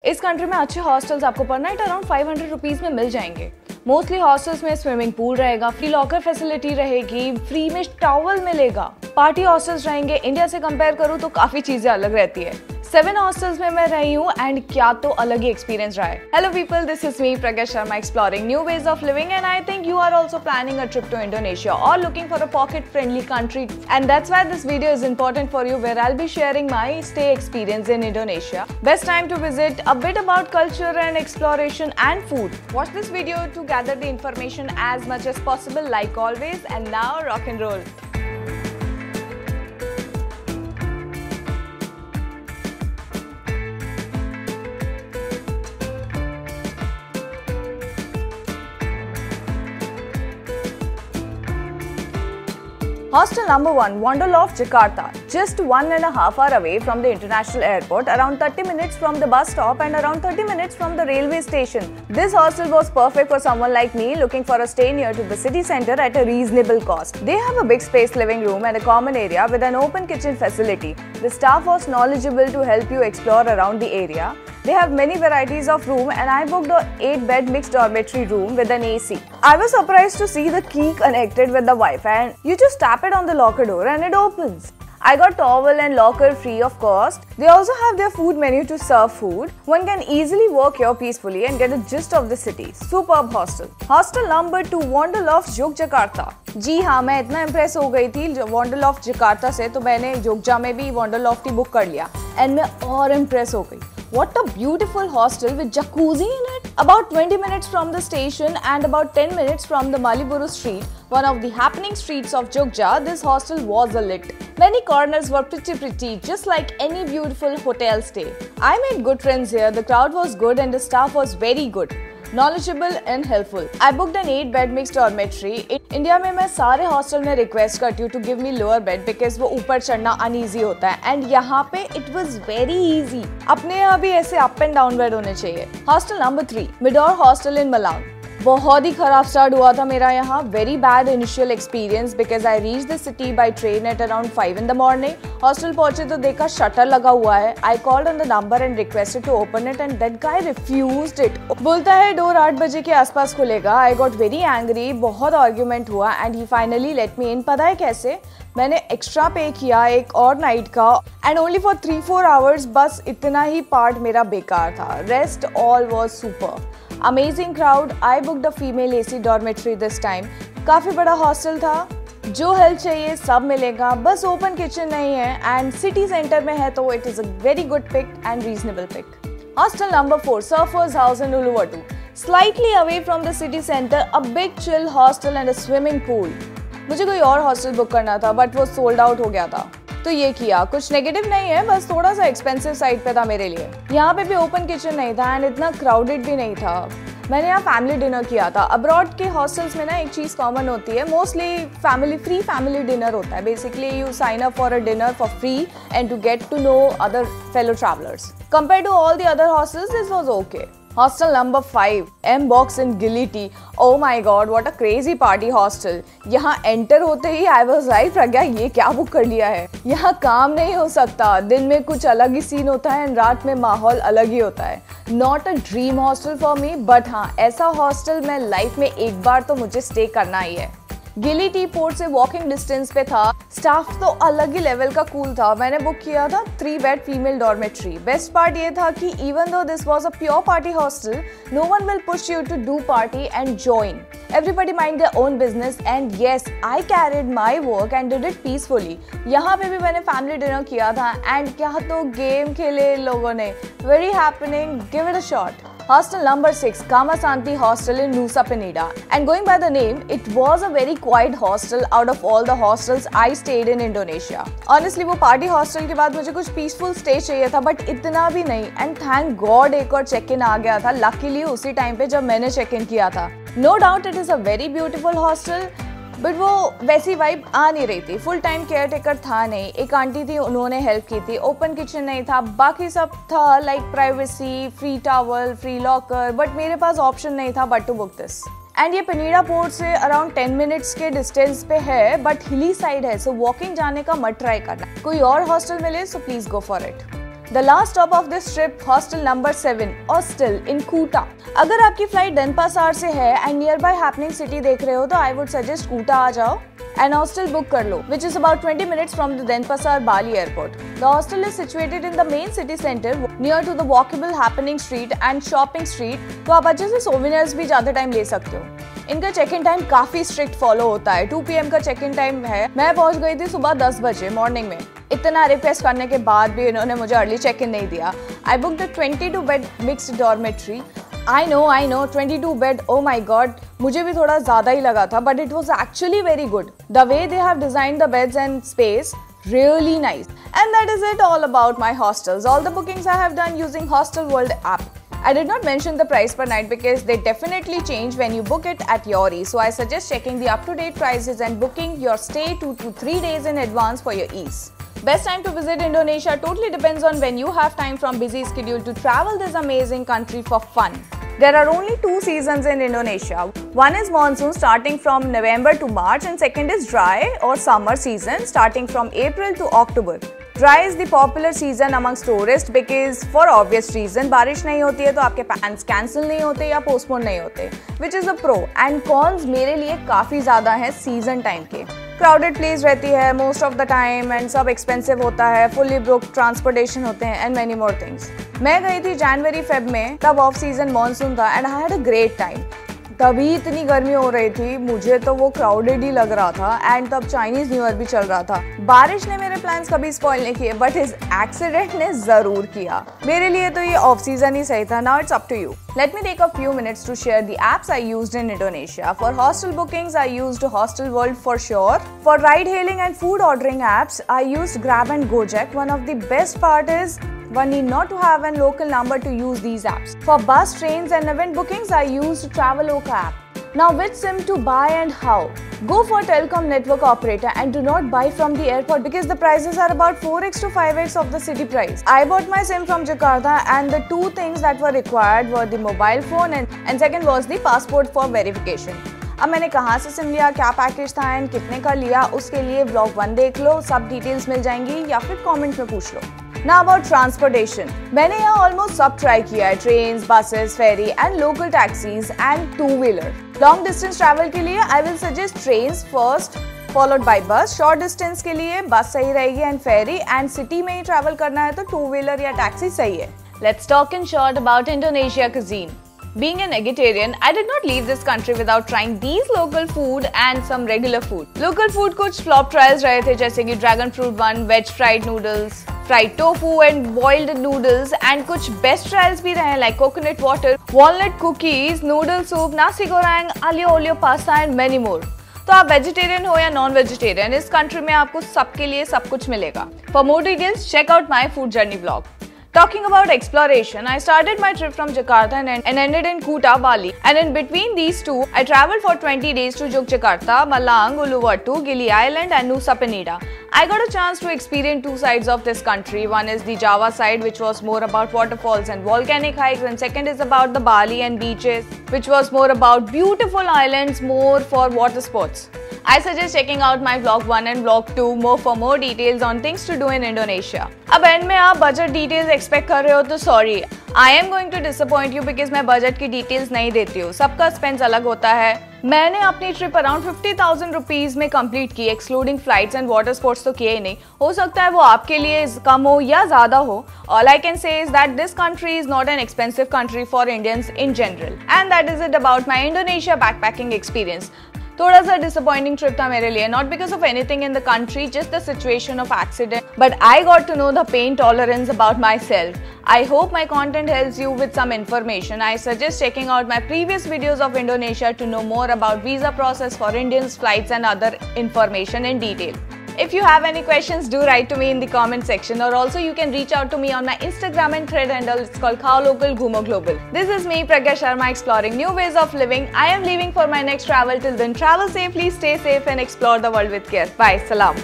इस कंट्री में अच्छे हॉस्टल्स आपको पर नाइट अराउंड 500 रुपीज में मिल जाएंगे। मोस्टली हॉस्टल्स में स्विमिंग पूल रहेगा, फ्री लॉकर फैसिलिटी रहेगी, फ्री में टॉवल मिलेगा। पार्टी हॉस्टल्स रहेंगे। इंडिया से कंपेयर करूँ तो काफी चीजें अलग रहती है। 7 हॉस्टल्स में मैं रही हूँ एंड क्या तो अलग ही एक्सपीरियंस रहा है। Hello people, this is me Pragya Sharma exploring new ways of living and I think you are also planning a trip to Indonesia or looking for a pocket friendly country, and that's why this video is important for you, where I'll be sharing my stay experience in Indonesia, best time to visit, a bit about culture and exploration and food. Watch this video to gather the information as much as possible like always, and now rock and roll. Hostel number 1, Wonderloft Jakarta. Just 1.5 hours away from the international airport, around 30 minutes from the bus stop and around 30 minutes from the railway station. This hostel was perfect for someone like me looking for a stay near to the city center at a reasonable cost. They have a big space living room and a common area with an open kitchen facility. The staff was knowledgeable to help you explore around the area. They have many varieties of room and I booked a 8-bed mixed dormitory room with an AC. I was surprised to see the key connected with the Wi-Fi and you just tap it on the locker door and it opens. I got towel and locker free of cost. They also have their food menu to serve food. One can easily work here peacefully and get a gist of the city. Superb hostel. Hostel number 2, Wonderloft Yogyakarta. जी हाँ, मैं इतना impress हो गई थी Wonderloft Jakarta से तो मैंने योगजा में भी Wonderloft ही बुक कर लिया एंड मैं और इम्प्रेस हो गई। What a beautiful hostel with jacuzzi in it. About 20 minutes from the station and about 10 minutes from the Maliburu street, one of the happening streets of Jogja, this hostel was lit. Many corners were pretty, just like any beautiful hotel stay. I made good friends here, the crowd was good and the staff was very good. Knowledgeable and helpful. I booked an 8-bed mixed dormitory. India में मैं सारे hostel में request करती हूँ to give me lower bed because वो ऊपर चढ़ना uneasy होता है एंड यहाँ पे it was very easy. अपने यहाँ भी ऐसे अप एंड डाउन बेड होने चाहिए. हॉस्टल नंबर 3, मिडोर हॉस्टल इन मलांग. बहुत ही खराब स्टार्ट हुआ था मेरा यहाँ. Very bad initial experience because I reach the city by train at around 5 in the morning. Hostel पहुंचे तो देखा शटर लगा हुआ है. I called on the number and requested to open it and that guy refused it. बोलता है door 8 बजे के आसपास खुलेगा. I got very angry. बहुत आर्ग्यूमेंट हुआ and he finally let me in. पता है कैसे? मैंने एक्स्ट्रा पे किया एक और नाइट का एंड ओनली फॉर 3-4 आवर्स. बस इतना ही पार्ट मेरा बेकार था. Rest all was super. Amazing crowd. I booked a female AC dormitory this time. काफ़ी बड़ा हॉस्टल था. जो हेल्प चाहिए सब मिलेगा, बस ओपन किचन नहीं है एंड सिटी सेंटर में है तो it is a very good pick and reasonable pick. Hostel number 4, surfers house in Uluwatu. Slightly away from the city centre, a big chill hostel and a swimming pool. मुझे कोई और hostel book करना था but वो sold out हो गया था तो ये किया. कुछ नेगेटिव नहीं है, बस थोड़ा सा एक्सपेंसिव साइड पे था मेरे लिए. यहाँ पे भी ओपन किचन नहीं था एंड इतना क्राउडेड भी नहीं था. मैंने यहाँ फैमिली डिनर किया था. अब्रॉड के हॉस्टल्स में ना एक चीज़ कॉमन होती है, मोस्टली फ्री फैमिली डिनर होता है. Basically you sign up for a dinner for free and to get to know other fellow travellers. Compare to all the other hostels this was okay. Hostel number 5, M-Box in Gility. Oh my God, what a crazy party hostel. यहाँ enter होते ही I was like, प्रज्ञा ये क्या book कर लिया है? यहाँ काम नहीं हो सकता. दिन में कुछ अलग ही सीन होता है एंड रात में माहौल अलग ही होता है. Not a dream hostel for me, but हाँ ऐसा हॉस्टल मैं लाइफ में एक बार तो मुझे स्टे करना ही है. गिलिटी पोर्ट से वॉकिंग डिस्टेंस पे था. स्टाफ तो अलग ही लेवल का कूल था. मैंने बुक किया था 3-bed female dormitory. Best part ये था कि even though this was a pure party hostel, no one will push you to do party and join. Everybody mind their own business and yes I carried my work and did it peacefully. यहाँ पे भी मैंने family dinner किया था and क्या तो game खेले लोगों ने. Very happening. Give it a shot. Hostel number 6, Kamasanti Hostel in Nusa Penida. And going by the name, it was a very quiet hostel out of all the hostels I stayed in Indonesia. Honestly, वो party hostel के बाद मुझे कुछ peaceful stay चाहिए था but इतना भी नहीं. एंड थैंक गॉड एक और चेक इन आ गया था, लकीली उसी टाइम पे जब मैंने चेक इन किया था. No doubt it is a very beautiful hostel but वो वैसी वाइब आ नहीं रही थी. फुल टाइम केयर टेकर था नहीं. एक आंटी थी, उन्होंने हेल्प की थी. ओपन किचन नहीं था. बाकी सब था like privacy, free towel, free locker, but मेरे पास ऑप्शन नहीं था but to book this. And ये पेनीडा पोर्ट से अराउंड 10 मिनट्स के डिस्टेंस पे है बट हिली साइड है, सो वॉकिंग जाने का मत ट्राई करना. कोई और हॉस्टल मिले so please go for it. The last stop of this trip, hostel number 7, Hostel in Kuta. अगर आपकी फ्लाइट Denpasar से है and nearby happening city देख रहे हो तो I would suggest Kuta आ जाओ and hostel book कर लो, which is about 20 minutes from the Denpasar Bali airport. The hostel is situated in the main city center near to the walkable happening street and shopping street. तो आप अच्छे से souvenirs भी ज़्यादा time ले सकते हो. इनका चेक इन टाइम काफी स्ट्रिक्ट फॉलो होता है. 2 PM का चेक इन टाइम है. मैं पहुंच गई थी सुबह 10 बजे मॉर्निंग में. इतना रिक्वेस्ट करने के बाद भी इन्होंने मुझे अर्ली चेक इन नहीं दिया. I book the 22 bed mixed dormitory. I know 22 bed. Oh my god, मुझे भी थोड़ा ज्यादा ही लगा था, but it was actually very good. The way they have designed the beds and space, really nice. And that is it all about my hostels. All the bookings I have done using Hostel World app. I did not mention the price per night because they definitely change when you book it at your ease. So I suggest checking the up-to-date prices and booking your stay 2 to 3 days in advance for your ease. Best time to visit Indonesia totally depends on when you have time from busy schedule to travel this amazing country for fun. There are only 2 seasons in Indonesia. One is monsoon starting from November to March and second is dry or summer season starting from April to October. Dry is the popular season amongst tourists because for obvious reason बारिश नहीं होती है तो आपके plans cancel नहीं होते या postpone नहीं होते, which is a pro. And cons मेरे लिए काफ़ी ज़्यादा हैं season time के. Crowded place रहती है most of the time and सब expensive होता है, fully booked transportation होते हैं and many more things. मैं गई थी जनवरी फेब में, तब ऑफ सीजन मॉनसून था and I had a great time. तभी इतनी गर्मी हो रही थी, मुझे तो वो क्राउडेड ही लग रहा था एंड तब चाइनीज न्यू ईयर भी चल रहा था. बारिश ने मेरे प्लान्स कभी स्पॉइल नहीं किए बट इस एक्सीडेंट ने जरूर किया. मेरे लिए तो ये ऑफ सीजन ही सही था. Now it's up to you. Let me take a few minutes to share the apps I used in Indonesia. For hostel bookings, I used Hostel World for sure. For ride hailing and food ordering apps, I used Grab and Gojek. One of the best part is one need not to have a local number to use these apps. For bus, trains and event bookings, I used Traveloka app. Now which SIM to buy and how? Go for telecom network operator and do not buy from the airport because the prices are about 4x to 5x of the city price. I bought my SIM from Jakarta and the 2 things that were required were the mobile phone and second was the passport for verification. अब मैंने कहाँ से SIM लिया, क्या package था and कितने का लिया, उसके लिए व्लॉग 1 देख लो, सब डिटेल्स मिल जाएंगी या फिर कमेंट में पूछ लो. Now about transportation. मैंने यहाँ ऑलमोस्ट सब ट्राई किया है. Trains, buses, ferry and local taxis and 2-wheeler. Long distance travel के लिए I will suggest trains first followed by bus. Short distance के लिए बस सही रहेगी एंड फेरी एंड सिटी में ही ट्रैवल करना है तो 2-wheeler या टैक्सी सही है. Let's talk in short about Indonesia cuisine. Being an vegetarian, I did not leave this country without trying these local food and some regular food. Local food कुछ flop trials रहे थे जैसे कि dragon fruit one, veg fried noodles, fried tofu and boiled noodles and कुछ best trials भी रहे like coconut water, walnut cookies, noodle soup, nasi goreng, aglio olio pasta and many more. तो आप vegetarian हो या नॉन वेजिटेरियन, इस country में आपको सबके लिए सब कुछ मिलेगा. For more details, check out my food journey vlog. Talking about exploration, I started my trip from Jakarta and ended in Kuta, Bali. And in between these two, I traveled for 20 days to Yogyakarta, Malang, Uluwatu, Gili Island and Nusa Penida. I got a chance to experience 2 sides of this country. One is the Java side, which was more about waterfalls and volcanic hikes, and second is about the Bali and beaches, which was more about beautiful islands, more for water sports. I suggest checking out my vlog 1 and vlog 2 for more details on things to do in Indonesia. अब end में आप budget details expect कर रहे हो तो sorry, I am going to disappoint you because मैं budget की details नहीं देती हूँ. सबका स्पेंस अलग होता है. मैंने अपनी ट्रिप अराउंड 50,000 रुपीज में कंप्लीट की, excluding flights and water sports तो किए ही नहीं. हो सकता है वो आपके लिए कम हो या ज्यादा हो. All I can say is that this country is not an expensive country for Indians in general. And that is it about my Indonesia backpacking experience. थोड़ा सा डिसअपॉइंटिंग ट्रिप था मेरे लिए, not because of anything in the country, just the situation of accident, but I got to know the pain tolerance about myself. I hope my content helps you with some information. I suggest checking out my previous videos of Indonesia to know more about visa process for Indians, flights and other information in detail. If you have any questions, do write to me in the comment section, or also you can reach out to me on my Instagram and thread handle. It's called Khao Local Ghumo Global. This is me, Pragya Sharma, exploring new ways of living. I am leaving for my next travel. Till then, travel safely, stay safe and explore the world with care. Bye. Salam.